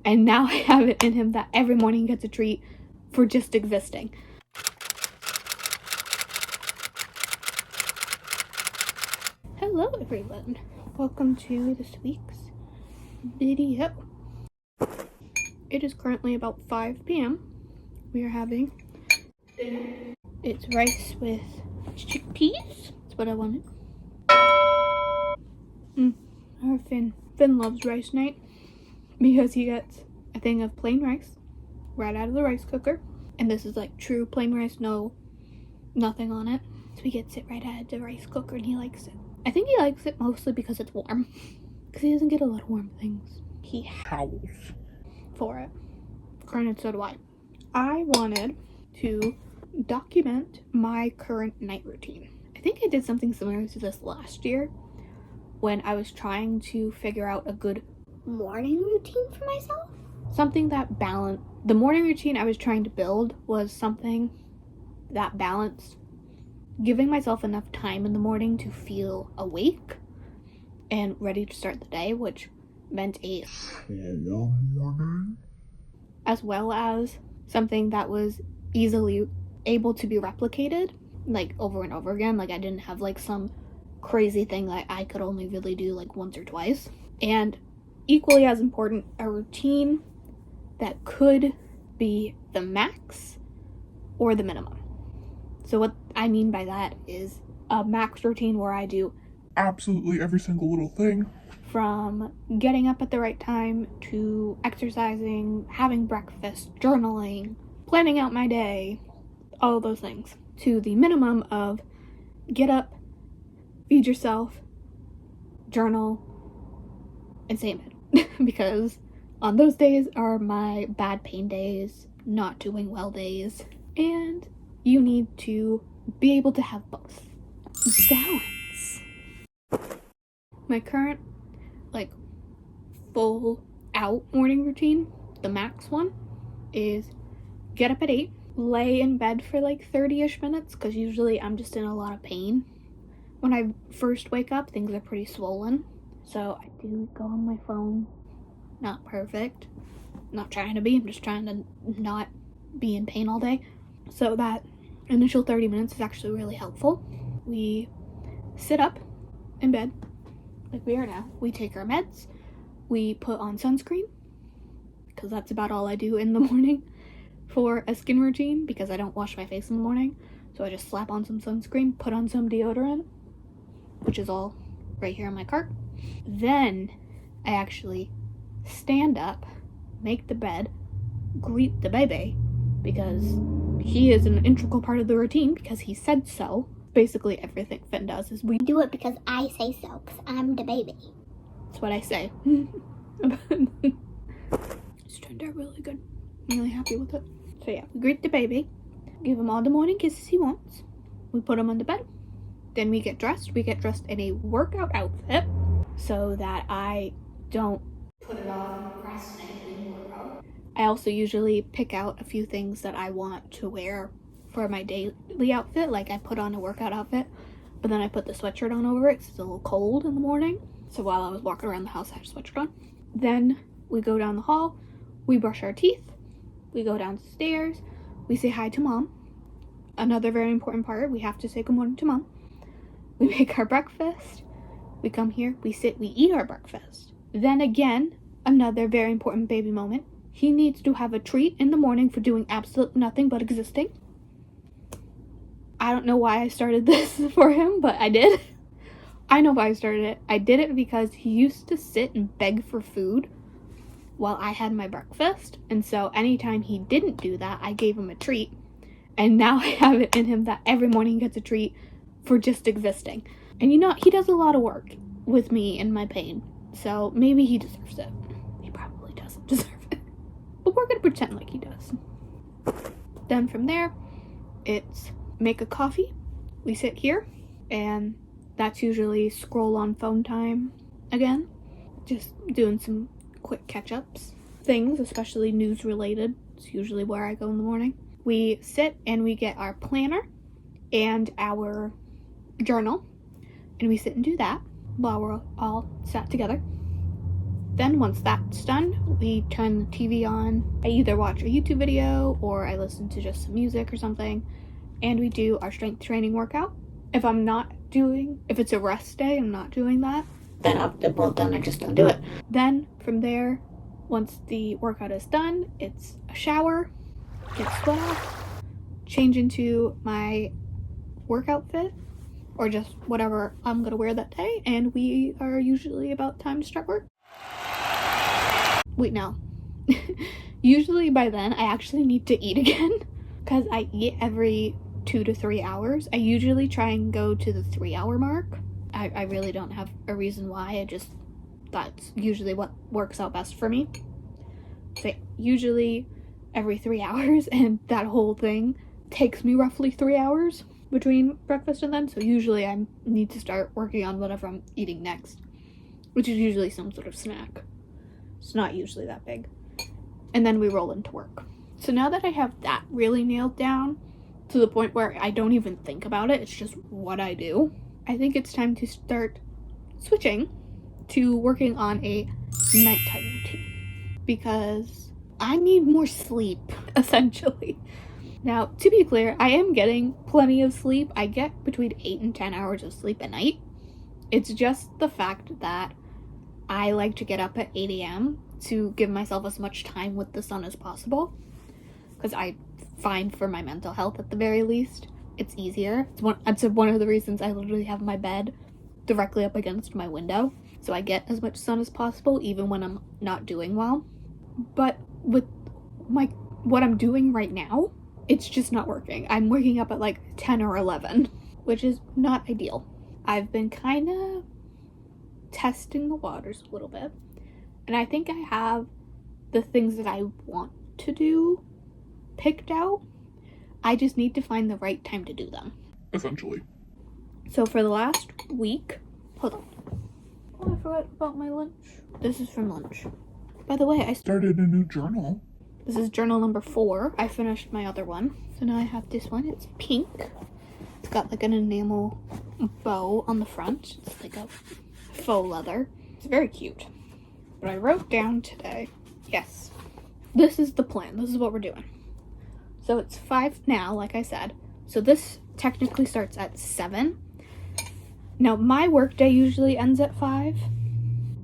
And now I have it in him that every morning he gets a treat for just existing. Hello everyone, welcome to this week's video. It is currently about 5 p.m. We are having dinner. It's rice with chickpeas. That's what I wanted. Our Finn loves rice night because he gets a thing of plain rice right out of the rice cooker. And this is like true plain rice, nothing on it. So he gets it right out of the rice cooker and he likes it. I think he likes it mostly because it's warm. Because he doesn't get a lot of warm things. He howls for it. Granted, so do I. I wanted to document my current night routine. I think I did something similar to this last year when I was trying to figure out a good morning routine for myself. Something that balanced. The morning routine I was trying to build was something that balanced giving myself enough time in the morning to feel awake and ready to start the day, which meant as well as something that was easily able to be replicated, like over and over again. Like I didn't have like some crazy thing that I could only really do like once or twice. And equally as important, a routine that could be the max or the minimum. So what I mean by that is a max routine where I do absolutely every single little thing. From getting up at the right time to exercising, having breakfast, journaling, planning out my day, all those things. To the minimum of get up, feed yourself, journal, and stay in bed. Because on those days are my bad pain days, not doing well days, and you need to be able to have both. Balance. My current, like, full out morning routine, the max one, is get up at 8, lay in bed for like 30-ish minutes, because usually I'm just in a lot of pain. When I first wake up, things are pretty swollen, so I do go on my phone. Not perfect. Not trying to be, I'm just trying to not be in pain all day. So that initial 30 minutes is actually really helpful. We sit up in bed, like we are now. We take our meds. We put on sunscreen, because that's about all I do in the morning for a skin routine, because I don't wash my face in the morning. So I just slap on some sunscreen, put on some deodorant, which is all right here in my cart. Then I actually stand up, make the bed, greet the baby, because he is an integral part of the routine because he said so. Basically everything Finn does is we do it because I say so, because I'm the baby. That's what I say. It's turned out really good. I'm really happy with it. So yeah, we greet the baby, give him all the morning kisses he wants. We put him on the bed. Then we get dressed. We get dressed in a workout outfit so that I don't put it off and procrastinate in the wardrobe. I also usually pick out a few things that I want to wear for my daily outfit. Like I put on a workout outfit, but then I put the sweatshirt on over it because it's a little cold in the morning. So while I was walking around the house, I had a sweatshirt on. Then we go down the hall, we brush our teeth, we go downstairs, we say hi to mom. Another very important part, we have to say good morning to mom. We make our breakfast, we come here, we sit, we eat our breakfast. Then again, another very important baby moment. He needs to have a treat in the morning for doing absolutely nothing but existing. I don't know why I started this for him, but I did. I know why I started it. I did it because he used to sit and beg for food while I had my breakfast. And so anytime he didn't do that, I gave him a treat. And now I have it in him that every morning he gets a treat for just existing. And you know, he does a lot of work with me in my pain. So maybe he deserves it. He probably doesn't deserve it. But we're gonna pretend like he does. Then from there, it's make a coffee. We sit here, and that's usually scroll on phone time again. Just doing some quick catch-ups. Things, especially news related. It's usually where I go in the morning. We sit and we get our planner and our journal, and we sit and do that while we're all sat together. Then once that's done, we turn the TV on. I either watch a YouTube video or I listen to just some music or something, and we do our strength training workout. If it's a rest day, I'm not doing that, then I just don't do it. Then from there, once the workout is done, it's a shower, get sweat off, change into my work outfit or just whatever I'm gonna wear that day, and we are usually about time to start work. Wait, no. Usually by then I actually need to eat again because I eat every 2 to 3 hours. I usually try and go to the 3-hour mark. I really don't have a reason why. That's usually what works out best for me. So usually every 3 hours, and that whole thing takes me roughly 3 hours between breakfast and then. So usually I need to start working on whatever I'm eating next, which is usually some sort of snack. It's not usually that big. And then we roll into work. So now that I have that really nailed down to the point where I don't even think about it, it's just what I do, I think it's time to start switching to working on a nighttime routine because I need more sleep, essentially. Now, to be clear, I am getting plenty of sleep. I get between 8 and 10 hours of sleep a night. It's just the fact that I like to get up at 8 a.m. to give myself as much time with the sun as possible, because I find for my mental health at the very least, it's easier. It's one of the reasons I literally have my bed directly up against my window, so I get as much sun as possible even when I'm not doing well. But with what I'm doing right now, it's just not working. I'm waking up at like 10 or 11, which is not ideal. I've been kind of testing the waters a little bit, and I think I have the things that I want to do picked out. I just need to find the right time to do them. Essentially. So for the last week, hold on. Oh, I forgot about my lunch. This is from lunch. By the way, I Started a new journal. This is journal number 4. I finished my other one. So now I have this one. It's pink. It's got like an enamel bow on the front. It's like a faux leather. It's very cute. But I wrote down today, yes, this is the plan. This is what we're doing. So it's 5 now, like I said. So this technically starts at 7. Now, my workday usually ends at 5.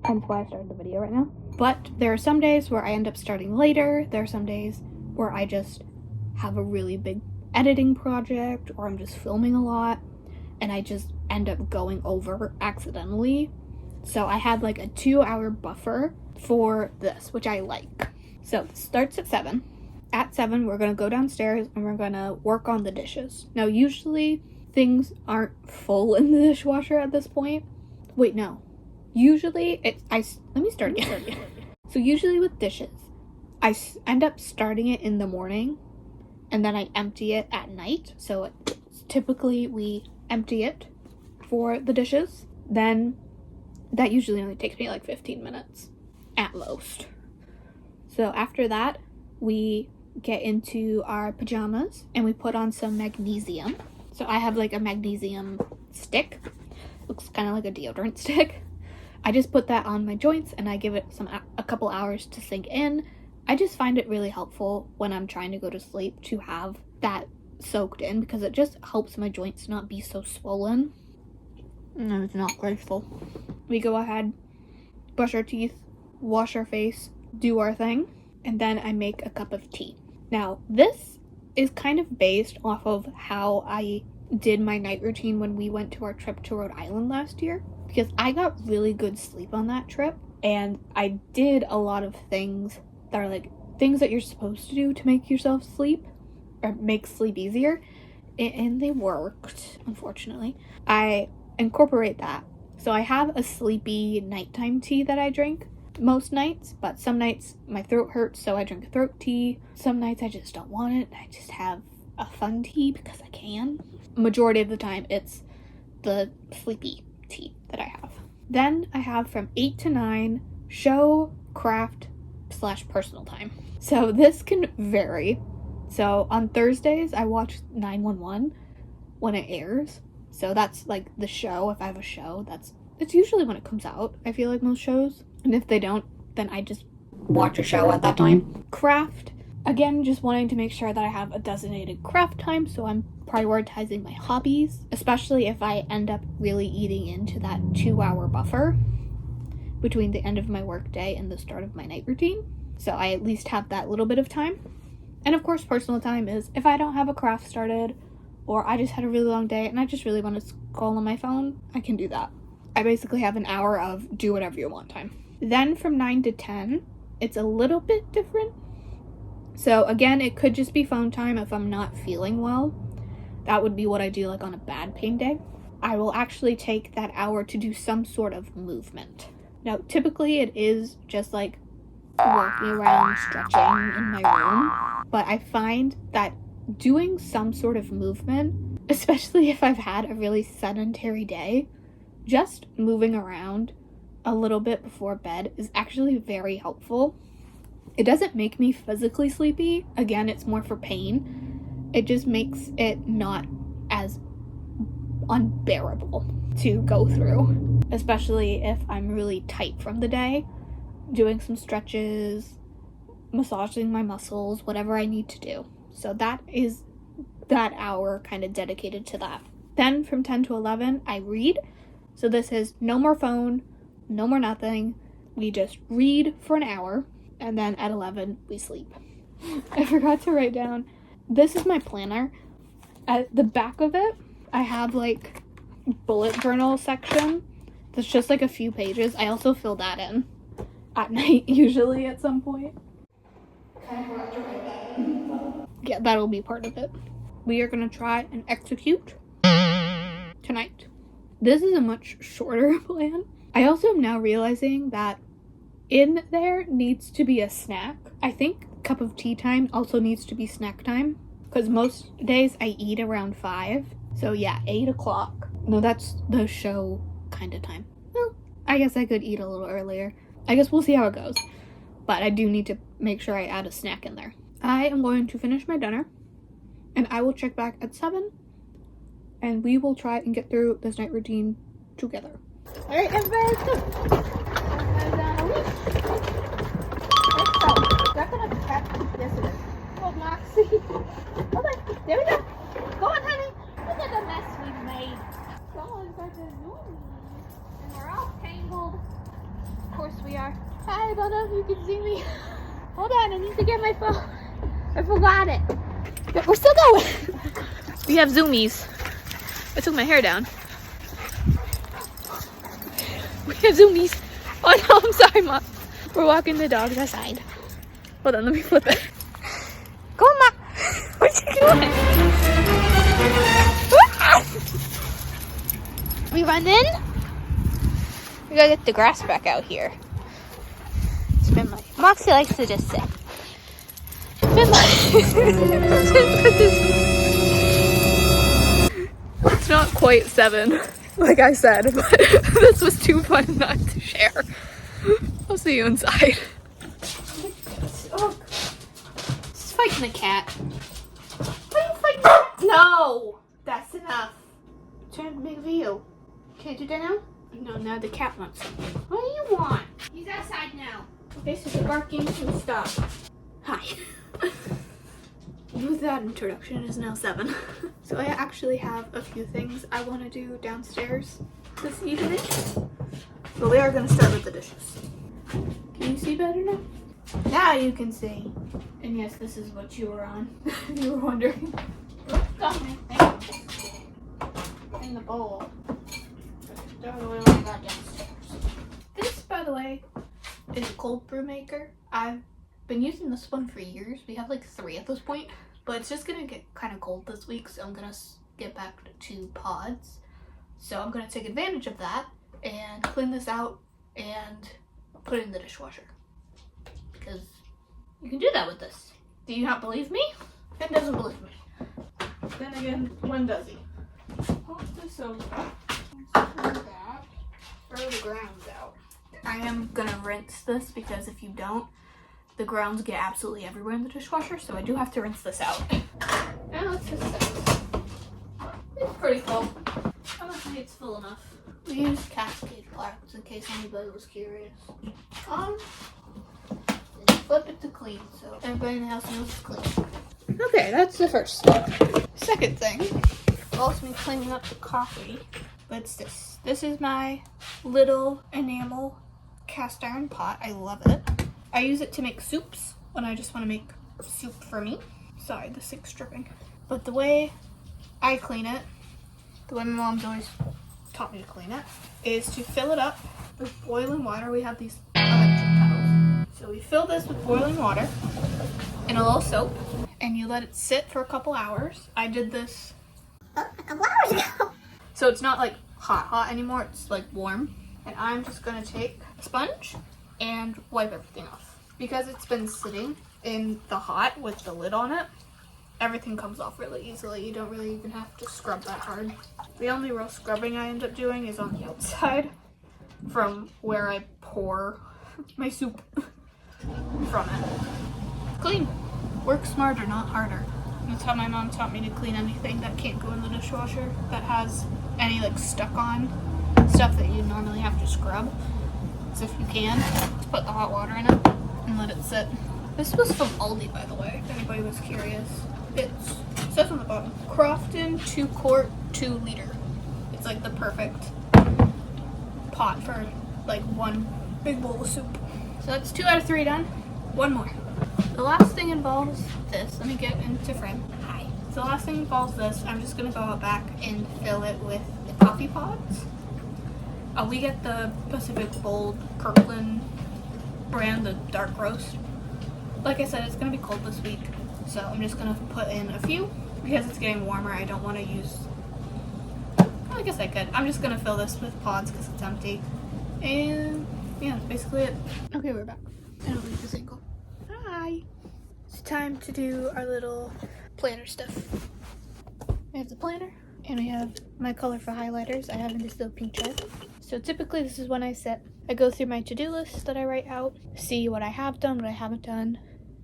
Hence why I started the video right now. But there are some days where I end up starting later. There are some days where I just have a really big editing project, or I'm just filming a lot, and I just end up going over accidentally. So I had like a 2-hour buffer for this, which I like. So it starts at 7. At 7, we're going to go downstairs and we're going to work on the dishes. Now, usually things aren't full in the dishwasher at this point. Wait, no. Usually let me start again. So usually with dishes, I end up starting it in the morning and then I empty it at night. So typically we empty it for the dishes. Then that usually only takes me like 15 minutes at most. So after that, we get into our pajamas and we put on some magnesium. So I have like a magnesium stick. Looks kind of like a deodorant stick. I just put that on my joints and I give it a couple hours to sink in. I just find it really helpful when I'm trying to go to sleep to have that soaked in because it just helps my joints not be so swollen. No, it's not graceful. We go ahead, brush our teeth, wash our face, do our thing, and then I make a cup of tea. Now, this is kind of based off of how I did my night routine when we went to our trip to Rhode Island last year, because I got really good sleep on that trip, and I did a lot of things that are like things that you're supposed to do to make yourself sleep, or make sleep easier, and they worked, unfortunately. I incorporate that. So I have a sleepy nighttime tea that I drink most nights, but some nights my throat hurts, so I drink a throat tea. Some nights I just don't want it, I just have a fun tea because I can. Majority of the time it's the sleepy tea that I have. Then I have from 8 to 9 show, craft / personal time. So this can vary. So on Thursdays I watch 911 when it airs. So that's like the show. If I have a show, it's usually when it comes out, I feel like most shows. And if they don't then I just watch a show at that time. Craft, again, just wanting to make sure that I have a designated craft time, so I'm prioritizing my hobbies, especially if I end up really eating into that 2-hour buffer between the end of my work day and the start of my night routine. So I at least have that little bit of time. And of course, personal time is if I don't have a craft started, or I just had a really long day and I just really want to scroll on my phone, I can do that. I basically have an hour of do whatever you want time. Then from 9 to 10, it's a little bit different. So again, it could just be phone time if I'm not feeling well. That would be what I do like on a bad pain day. I will actually take that hour to do some sort of movement. Now, typically it is just like walking around, stretching in my room, but I find that doing some sort of movement, especially if I've had a really sedentary day, just moving around a little bit before bed is actually very helpful. It doesn't make me physically sleepy. Again, it's more for pain. It just makes it not as unbearable to go through, especially if I'm really tight from the day. Doing some stretches, massaging my muscles, whatever I need to do. So that is that hour kind of dedicated to that. Then from 10 to 11, I read. So this is no more phone, no more nothing. We just read for an hour, and then at 11, we sleep. I forgot to write down, this is my planner. At the back of it, I have like bullet journal section. That's just like a few pages. I also fill that in at night, usually at some point. Yeah, that'll be part of it. We are going to try and execute tonight. This is a much shorter plan. I also am now realizing that in there needs to be a snack. I think cup of tea time also needs to be snack time, because most days I eat around 5. So yeah, 8 o'clock. No, that's the show kind of time. Well, I guess I could eat a little earlier. I guess we'll see how it goes. But I do need to make sure I add a snack in there. I am going to finish my dinner, and I will check back at 7, and we will try and get through this night routine together. All right, everybody, let's go. Let's go. They're gonna catch this one. Oh, Moxie. Okay, there we go. Go on, honey. Look at the mess we've made. Someone's got to zoom, and we're all tangled. Of course we are. Hi, I don't know if you can see me. Hold on, I need to get my phone. I forgot it. But we're still going. We have zoomies. I took my hair down. We have zoomies. Oh no, I'm sorry, Mom. We're walking the dogs outside. Hold on, let me flip it. Go on, Mom. What you doing? We run in. We gotta get the grass back out here. Spin my. Moxie likes to just sit. Spin my. It's not quite 7, like I said, but this was too fun not to share. I'll see you inside. Oh, just fighting the cat. Why are you fighting? No, that's enough. Turn to make a video. Can't do that now? No, now the cat wants something. What do you want? He's outside now. Okay, so the barking can stop. Hi. With that introduction, it is now 7. So I actually have a few things I want to do downstairs this evening. But we are going to start with the dishes. Can you see better now? Now you can see. And yes, this is what you were on. If you were wondering. Got my thing in the bowl. Don't really like that downstairs. This, by the way, is a cold brew maker. I've been using this one for years. We have like 3 at this point, but it's just gonna get kind of cold this week, so I'm gonna get back to pods. So I'm gonna take advantage of that and clean this out and put it in the dishwasher, because you can do that with this. Do you not believe me? Ben doesn't believe me. Then again, when does he? Pop this over. That. Throw the grounds out. I am gonna rinse this, because if you don't, the grounds get absolutely everywhere in the dishwasher, so I do have to rinse this out. Now let's just set. It's pretty full. I don't think it's full enough. We use Cascade plaques in case anybody was curious. flip it to clean so everybody in the house knows it's clean. Okay, that's the first step. Second thing involves me cleaning up the coffee, but it's this. This is my little enamel cast iron pot. I love it. I use it to make soups when I just want to make soup for me. Sorry, the sink's dripping. But the way I clean it, the way my mom's always taught me to clean it, is to fill it up with boiling water. We have these electric kettles. So we fill this with boiling water and a little soap, and you let it sit for a couple hours. I did this A couple hours ago. so it's not like hot anymore, it's like warm. And I'm just gonna take a sponge and wipe everything off. Because it's been sitting in the hot with the lid on it, everything comes off really easily. You don't really even have to scrub that hard. The only real scrubbing I end up doing is on the outside from where I pour my soup from it. Clean. Work smarter, not harder. That's how my mom taught me to clean anything that can't go in the dishwasher, that has any like stuck on stuff that you normally have to scrub. So if you can, just put the hot water in it and let it sit. This was from Aldi, by the way, if anybody was curious. It says on the bottom, Crofton 2 quart 2 liter. It's like the perfect pot for like one big bowl of soup. So that's 2 out of 3 done. One more. The last thing involves this. Let me get into frame. Hi. So the last thing involves this. I'm just gonna go out back and fill it with the coffee pods. We get the Pacific Bold Kirkland brand, the dark roast. Like I said, it's gonna be cold this week, so I'm just gonna put in a few because it's getting warmer. I don't want to use. Well, I guess I could. I'm just gonna fill this with pods because it's empty, and yeah, that's basically it. Okay, we're back. I don't leave this angle. Hi. It's time to do our little planner stuff. We have the planner, and we have my colorful highlighters. I have in this little pink jar. So typically this is when I go through my to-do list that I write out, see what I have done, what I haven't done.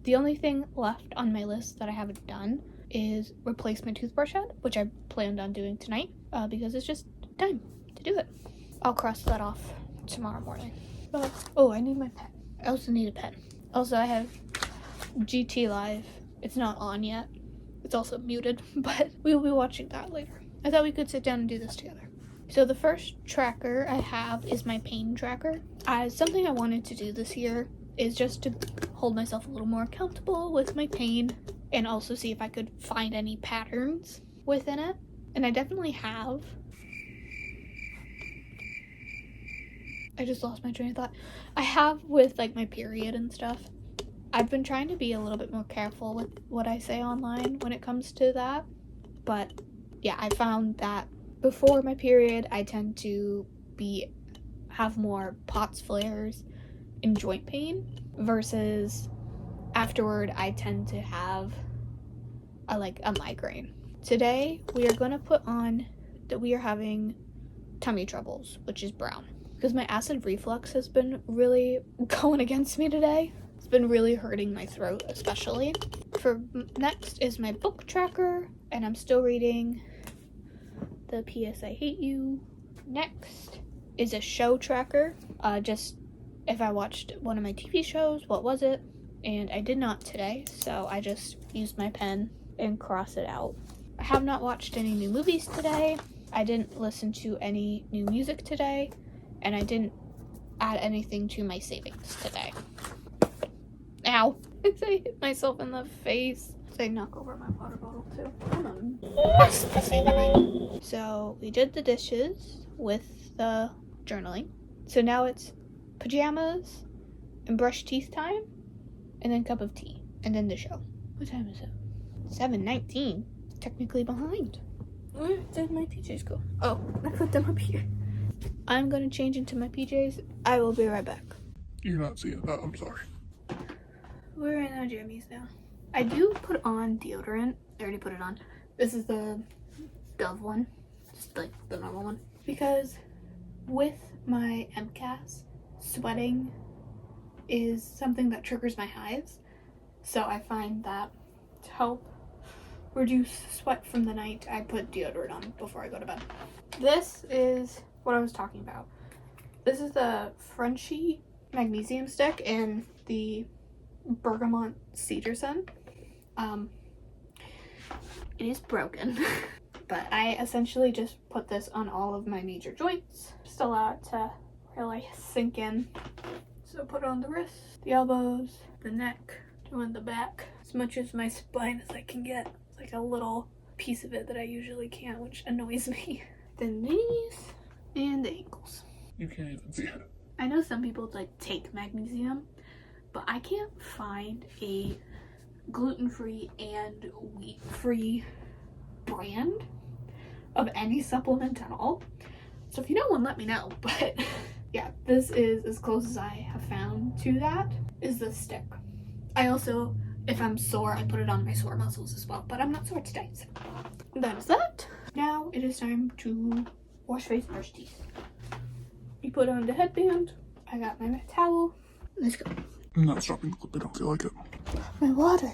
The only thing left on my list that I haven't done is replace my toothbrush head, which I planned on doing tonight because it's just time to do it. I'll cross that off tomorrow morning. Oh, I need my pen. I also need a pen. Also, I have GT Live. It's not on yet. It's also muted, but we will be watching that later. I thought we could sit down and do this together. So the first tracker I have is my pain tracker. Something I wanted to do this year is just to hold myself a little more accountable with my pain and also see if I could find any patterns within it. And I definitely have. I just lost my train of thought. I have with like my period and stuff. I've been trying to be a little bit more careful with what I say online when it comes to that. But yeah, I found that before my period, I tend to have more POTS flares and joint pain versus afterward, I tend to have a migraine. Today, we are going to put on that we are having tummy troubles, which is brown, because my acid reflux has been really going against me today. It's been really hurting my throat, especially. For next is my book tracker, and I'm still reading the P.S. I Hate You. Next is a show tracker. Just if I watched one of my TV shows, what was it? And I did not today, so I just used my pen and crossed it out. I have not watched any new movies today. I didn't listen to any new music today, and I didn't add anything to my savings today. Ow! I hit myself in the face. I knock over my water bottle too. So we did the dishes with the journaling. So now it's pajamas and brush teeth time, and then cup of tea, and then the show. What time is it? 7:19. Technically behind. Where did my PJs go? Oh, I put them up here. I'm gonna change into my PJs. I will be right back. You're not seeing that. I'm sorry. We're in our jammies now. I do put on deodorant. I already put it on. This is the Dove one, just like the normal one. Because with my MCAS, sweating is something that triggers my hives. So I find that to help reduce sweat from the night, I put deodorant on before I go to bed. This is what I was talking about. This is the Frenchie magnesium stick, and the Bergamot Cedar Scent. It is broken. But I essentially just put this on all of my major joints. Just allow it to really sink in. So put it on the wrists, the elbows, the neck, doing the back. As much as my spine as I can get. It's like a little piece of it that I usually can't, which annoys me. Then the knees and the ankles. You can't even see it. I know some people like take magnesium, but I can't find a gluten-free and wheat-free brand of any supplement at all. So if you know one, let me know. But yeah, this is as close as I have found to that, is this stick. I also, if I'm sore, I put it on my sore muscles as well, but I'm not sore today, so that is that. Now it is time to wash face, brush teeth. You put on the headband. I got my towel. Let's go. I'm not stopping the clip. I don't feel like it. My water.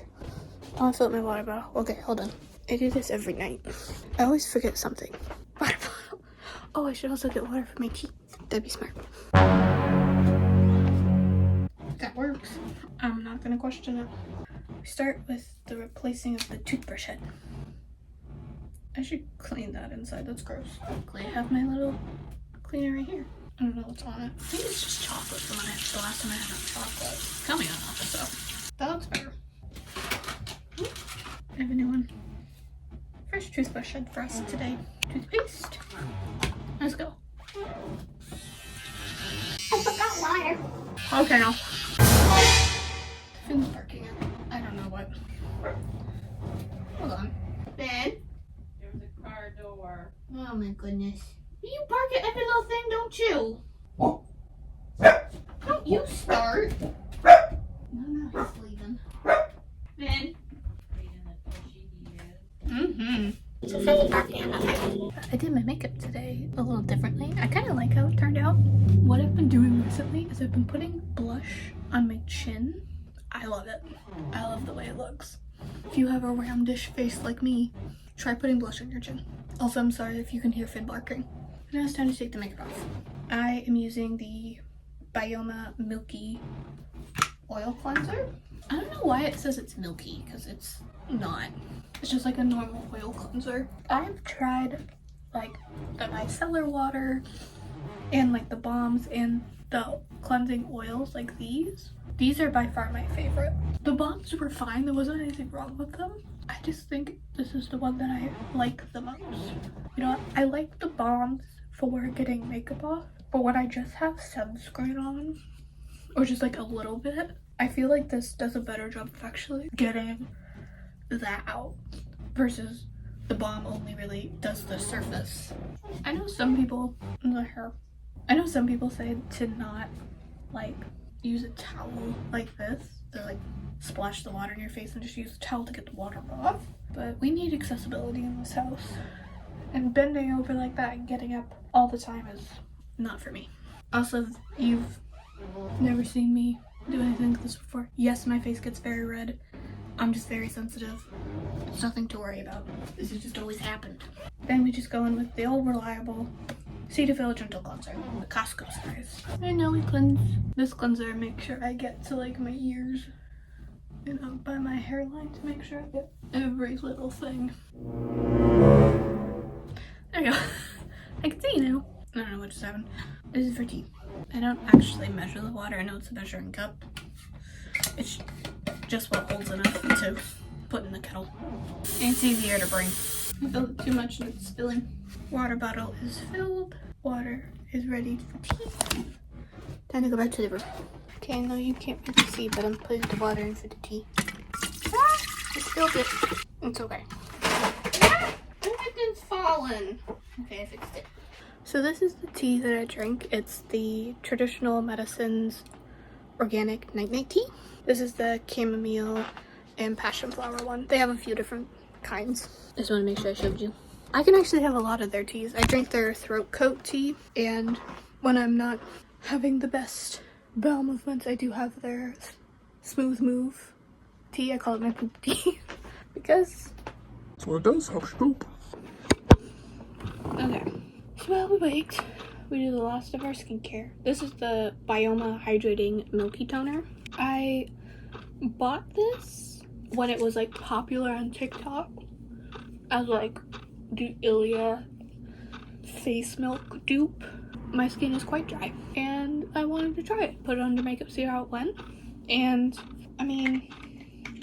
Oh, I filled my water bottle. Okay, hold on. I do this every night. I always forget something. Water bottle. Oh, I should also get water for my teeth. That'd be smart. That works. I'm not gonna question it. We start with the replacing of the toothbrush head. I should clean that inside. That's gross. Luckily, I have my little cleaner right here. I don't know what's on it. I think it's just chocolate from when the last time I had chocolate. Tell me I'm not, so that looks better. I have a new one. Fresh toothbrush head for us today. Toothpaste. Let's go. I forgot water. Okay, now. Finn's barking at, I don't know what. Hold on. Ben? There's a car door. Oh my goodness. You bark at every little thing, don't you? Don't you start. No, he's leaving. Ben? Mm-hmm. So Fanny barking at nothing. I did my makeup today a little differently. I kind of like how it turned out. What I've been doing recently is I've been putting blush on my chin. I love it. I love the way it looks. If you have a roundish face like me, try putting blush on your chin. Also, I'm sorry if you can hear Finn barking. Now it's time to take the makeup off. I am using the Bioma Milky Oil Cleanser. I don't know why it says it's milky, because it's not. It's just like a normal oil cleanser. I've tried like the micellar water and like the balms and the cleansing oils like these. These are by far my favorite. The balms were fine. There wasn't anything wrong with them. I just think this is the one that I like the most. You know, I like the balms for getting makeup off, but when I just have sunscreen on, or just like a little bit, I feel like this does a better job of actually getting that out versus the balm only really does the surface. I know some people say to not like use a towel like this. They're like splash the water in your face and just use a towel to get the water off. But we need accessibility in this house. And bending over like that and getting up all the time is not for me. Also, you've never seen me do anything like this before. Yes, my face gets very red. I'm just very sensitive. It's nothing to worry about. This has just always happened. Then we just go in with the old reliable Cetaphil Gentle Cleanser, the Costco size. I know we cleanse this cleanser, make sure I get to like my ears and up by my hairline to make sure I get every little thing. There we go. I can see now. I don't know what just happened. This is for tea. I don't actually measure the water. I know it's a measuring cup. It's just what holds enough to put in the kettle. And it's easier to bring. I filled it too much and it's spilling. Water bottle is filled. Water is ready for tea. Time to go back to the room. Okay, I know you can't really see, but I'm putting the water in for the tea. Ah, I spilled it. It's okay. Ah, everything's fallen. Okay, I fixed it. So this is the tea that I drink. It's the Traditional Medicines Organic Night Night Tea. This is the chamomile and passion flower one. They have a few different kinds. I just want to make sure I showed you. I can actually have a lot of their teas. I drink their throat coat tea, and when I'm not having the best bowel movements, I do have their smooth move tea. I call it my poop tea because That's what it does. Helps you poop. okay. So while we wait, we do the last of our skincare. This is the Bioma Hydrating Milky Toner. I bought this when it was like popular on TikTok as like the Ilia face milk dupe. My skin is quite dry and I wanted to try it. Put it under makeup, see how it went. And I mean,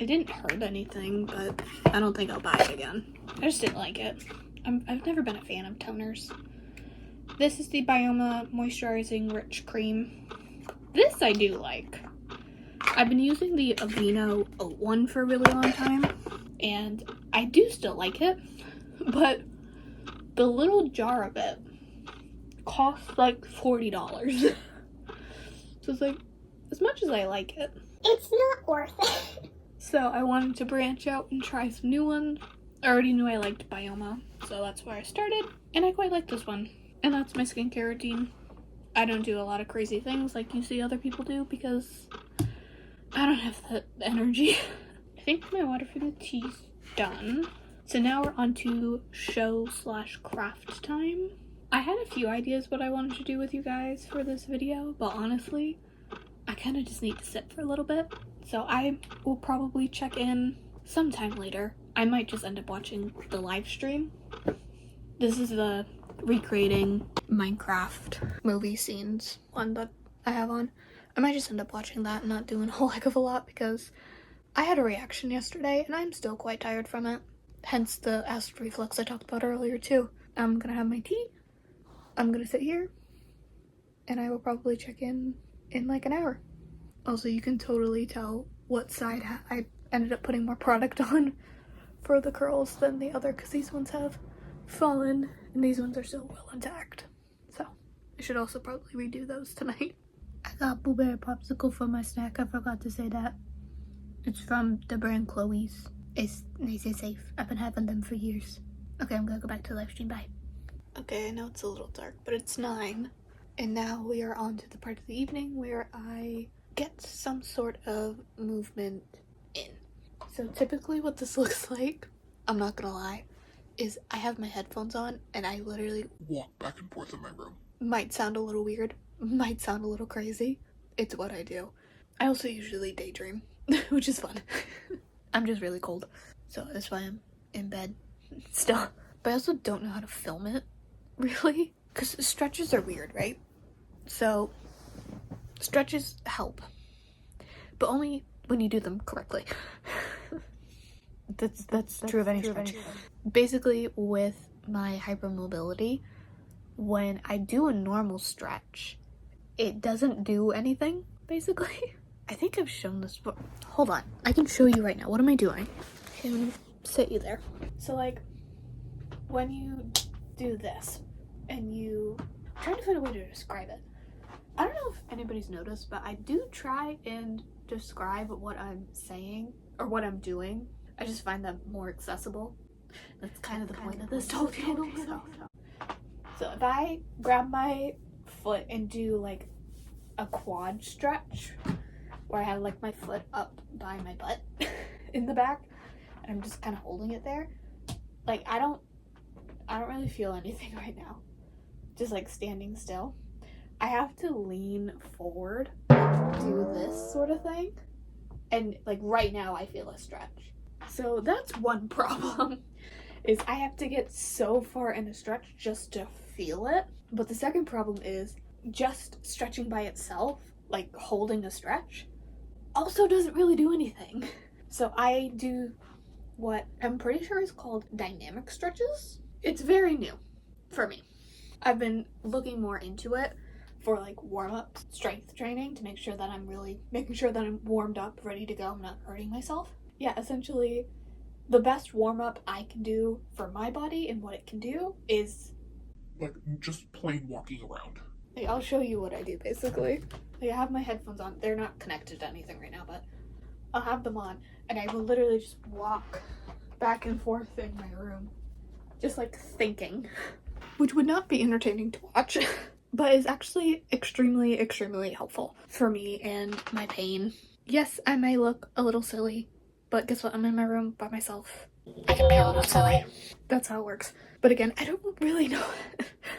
it didn't hurt anything, but I don't think I'll buy it again. I just didn't like it. I've never been a fan of toners. This is the Bioma Moisturizing Rich Cream. This I do like. I've been using the Aveeno Oat one for a really long time, and I do still like it, but the little jar of it costs like $40. So it's like, as much as I like it, It's not worth it. so I wanted to branch out and try some new ones. I already knew I liked Bioma, so that's where I started, and I quite like this one. And that's my skincare routine. I don't do a lot of crazy things like you see other people do because I don't have the energy. I think my water for the tea's done. So now we're on to show/craft time. I had a few ideas what I wanted to do with you guys for this video, but honestly, I kind of just need to sit for a little bit. So I will probably check in sometime later. I might just end up watching the live stream. This is the recreating Minecraft movie scenes one that I have on. I might just end up watching that and not doing a whole heck of a lot because I had a reaction yesterday and I'm still quite tired from it. Hence the acid reflux I talked about earlier too. I'm gonna have my tea. I'm gonna sit here and I will probably check in like an hour. Also, you can totally tell what side I ended up putting more product on for the curls than the other because these ones have fallen and these ones are still well intact. So I should also probably redo those tonight. I got blueberry popsicle for my snack. I forgot to say that. It's from the brand Chloe's. It's nice and safe. I've been having them for years. Okay, I'm gonna go back to the live stream. Bye. Okay, I know it's a little dark, but it's 9. And now we are on to the part of the evening where I get some sort of movement in. So typically what this looks like, I'm not gonna lie, is I have my headphones on and I literally Walk back and forth in my room. might sound a little weird, might sound a little crazy. It's what I do. I also usually daydream, which is fun. I'm just really cold, so that's why I'm in bed still. But I also don't know how to film it, really, because stretches are weird, right? So stretches help, but only when you do them correctly. That's true of any stretch. Basically, with my hypermobility, when I do a normal stretch, it doesn't do anything, basically. I think I've shown this before. Hold on, I can show you right now. What am I doing? Okay, I'm gonna sit you there. So like, when you do this, and I'm trying to find a way to describe it. I don't know if anybody's noticed, but I do try and describe what I'm saying, or what I'm doing. I just find them more accessible. That's kind of the point of this whole channel. So if I grab my foot and do like a quad stretch, where I have like my foot up by my butt in the back, and I'm just kind of holding it there, like I don't really feel anything right now. Just like standing still. I have to lean forward and do this sort of thing, and like right now I feel a stretch. So that's one problem, is I have to get so far in a stretch just to feel it. But the second problem is just stretching by itself, like holding a stretch, also doesn't really do anything. So I do what I'm pretty sure is called dynamic stretches. It's very new for me. I've been looking more into it for like warm-up strength training to make sure that I'm really making sure that I'm warmed up, ready to go, I'm not hurting myself. Yeah, essentially the best warm-up I can do for my body and what it can do is Like, just plain walking around. like, I'll show you what I do basically. Like, I have my headphones on. They're not connected to anything right now, but I'll have them on and I will literally just walk back and forth in my room, just like thinking, which would not be entertaining to watch, but is actually extremely, extremely helpful for me and my pain. Yes, I may look a little silly, but guess what? I'm in my room by myself. I can be a little silly. That's how it works. But again, I don't really know.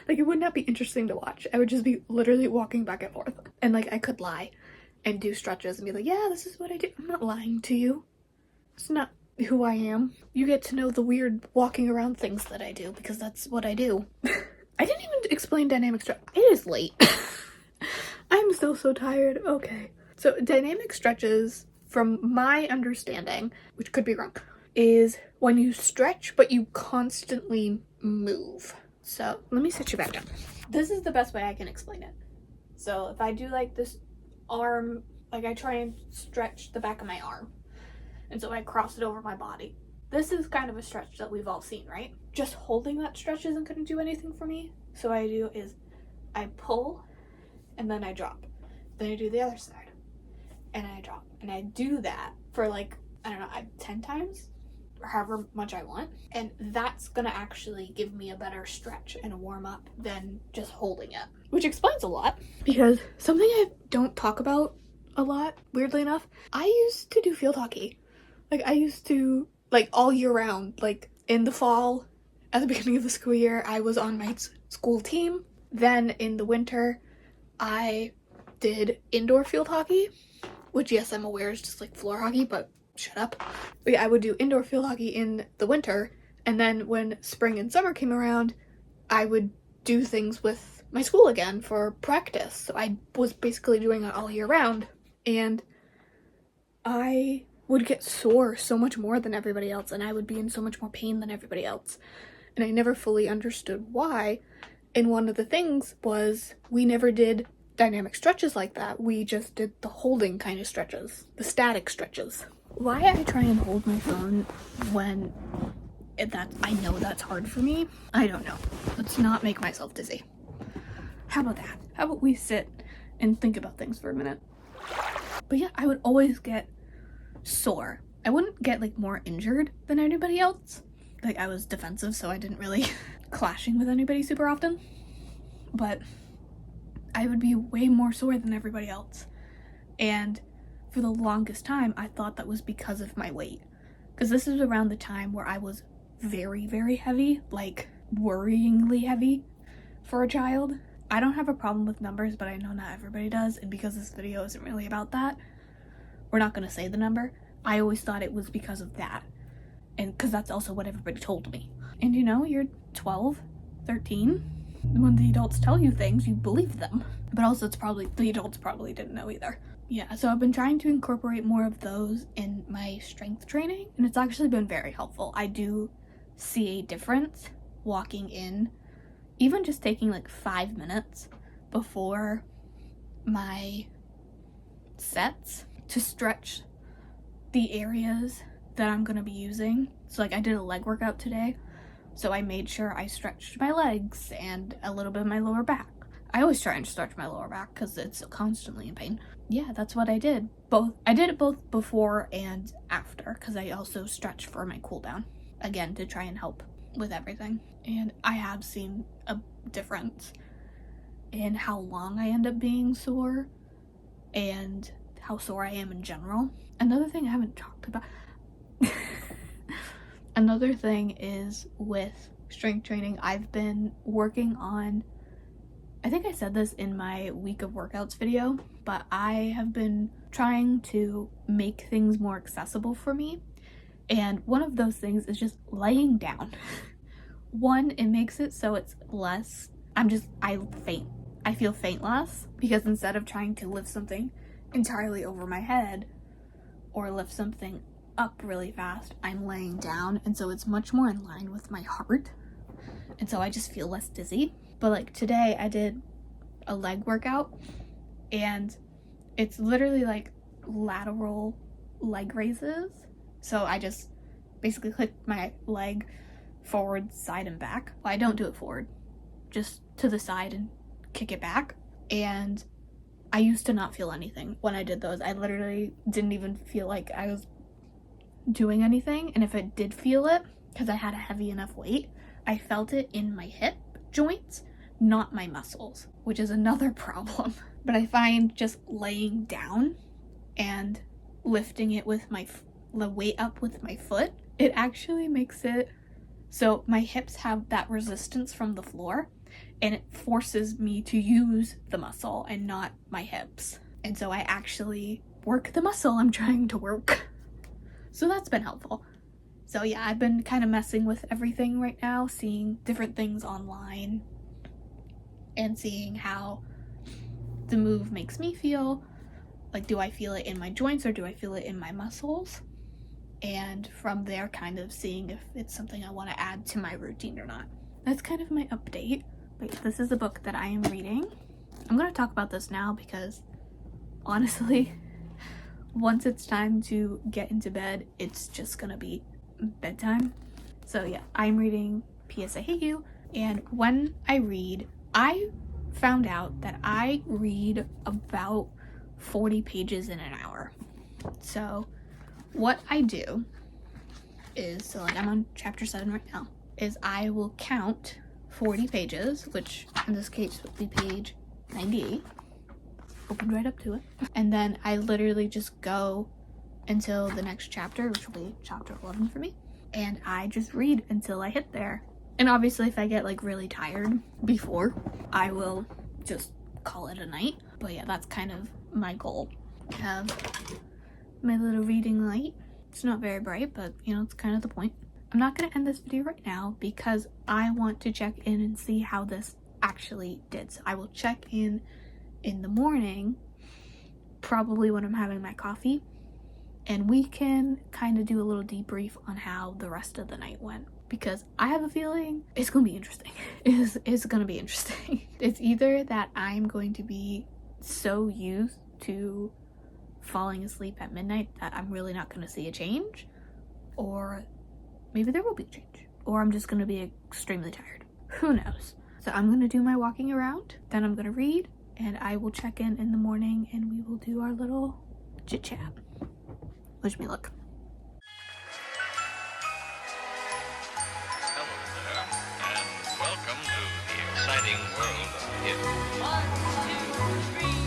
Like, it would not be interesting to watch. I would just be literally walking back and forth. And like, I could lie and do stretches and be like, yeah, this is what I do. I'm not lying to you. It's not who I am. You get to know the weird walking around things that I do because that's what I do. I didn't even explain dynamic stretch. It is late. I'm still so tired. Okay. So dynamic stretches, from my understanding, which could be wrong, is when you stretch but you constantly move. So let me sit you back down. This is the best way I can explain it. So if I do like this arm, like I try and stretch the back of my arm, and so I cross it over my body. This is kind of a stretch that we've all seen, right? Just holding that stretch isn't going to do anything for me. So what I do is I pull and then I drop. Then I do the other side and I drop. And I do that for like, I don't know, 10 times or however much I want. And that's going to actually give me a better stretch and a warm up than just holding it. Which explains a lot, because something I don't talk about a lot, weirdly enough, I used to do field hockey. Like I used to, like all year round, like in the fall, at the beginning of the school year, I was on my school team. Then in the winter, I did indoor field hockey, which yes, I'm aware is just like floor hockey, but shut up. But yeah, I would do indoor field hockey in the winter, and then when spring and summer came around, I would do things with my school again for practice. So I was basically doing it all year round, and I would get sore so much more than everybody else, and I would be in so much more pain than everybody else. And I never fully understood why. And one of the things was we never did dynamic stretches like that. We just did the holding kind of stretches, the static stretches. Why I try and hold my phone when I know that's hard for me, I don't know. Let's not make myself dizzy. How about that? How about we sit and think about things for a minute? But yeah, I would always get sore. I wouldn't get like more injured than anybody else. Like I was defensive, so I didn't really clashing with anybody super often. But I would be way more sore than everybody else. And for the longest time, I thought that was because of my weight. Because this is around the time where I was very, very heavy, like worryingly heavy for a child. I don't have a problem with numbers, but I know not everybody does. And because this video isn't really about that, we're not going to say the number. I always thought it was because of that. And because that's also what everybody told me. And you know, you're 12, 13. When the adults tell you things, you believe them. But also it's probably, the adults probably didn't know either. Yeah, so I've been trying to incorporate more of those in my strength training, and it's actually been very helpful. I do see a difference walking in, even just taking like 5 minutes before my sets to stretch the areas that I'm gonna be using. So like I did a leg workout today, so I made sure I stretched my legs and a little bit of my lower back. I always try and stretch my lower back because it's constantly in pain. Yeah, that's what I did. I did it both before and after, because I also stretched for my cool down. Again, to try and help with everything. And I have seen a difference in how long I end up being sore and how sore I am in general. Another thing I haven't talked about. Another thing is with strength training, I've been working on, I think I said this in my week of workouts video, but I have been trying to make things more accessible for me. And one of those things is just laying down. One, it makes it so it's less, I faint. I feel faint less, because instead of trying to lift something entirely over my head or lift something up really fast, I'm laying down, and so it's much more in line with my heart, and so I just feel less dizzy. But like today I did a leg workout, and it's literally like lateral leg raises. So I just basically click my leg forward, side, and back. Well, I don't do it forward, just to the side and kick it back. And I used to not feel anything when I did those. I literally didn't even feel like I was doing anything. And if I did feel it, because I had a heavy enough weight, I felt it in my hip joints, not my muscles, which is another problem. But I find just laying down and lifting it with the weight up with my foot, it actually makes it so my hips have that resistance from the floor, and it forces me to use the muscle and not my hips. And so I actually work the muscle I'm trying to work. So that's been helpful. So yeah, I've been kind of messing with everything right now, seeing different things online and seeing how the move makes me feel. Like, do I feel it in my joints or do I feel it in my muscles? And from there, kind of seeing if it's something I want to add to my routine or not. That's kind of my update. But this is a book that I am reading. I'm going to talk about this now because honestly, once it's time to get into bed, it's just going to be bedtime. So yeah, I'm reading P.S. I Hate You. And when I read, I found out that I read about 40 pages in an hour. So what I do is, so like I'm on chapter 7 right now, is I will count 40 pages, which in this case would be page 98. Opened right up to it. And then I literally just go until the next chapter, which will be chapter 11 for me. And I just read until I hit there. And obviously if I get like really tired before, I will just call it a night. But yeah, that's kind of my goal. Have my little reading light. It's not very bright, but you know, it's kind of the point. I'm not going to end this video right now because I want to check in and see how this actually did. So I will check in the morning, probably when I'm having my coffee, and we can kind of do a little debrief on how the rest of the night went, because I have a feeling it's gonna be interesting. It's gonna be interesting. It's either that I'm going to be so used to falling asleep at midnight that I'm really not gonna see a change, or maybe there will be a change, or I'm just gonna be extremely tired. Who knows? So I'm gonna do my walking around, then I'm gonna read, and I will check in the morning and we will do our little chit chat. Wish me luck. Hello there, and welcome to the exciting world of It. 1, 2, 3.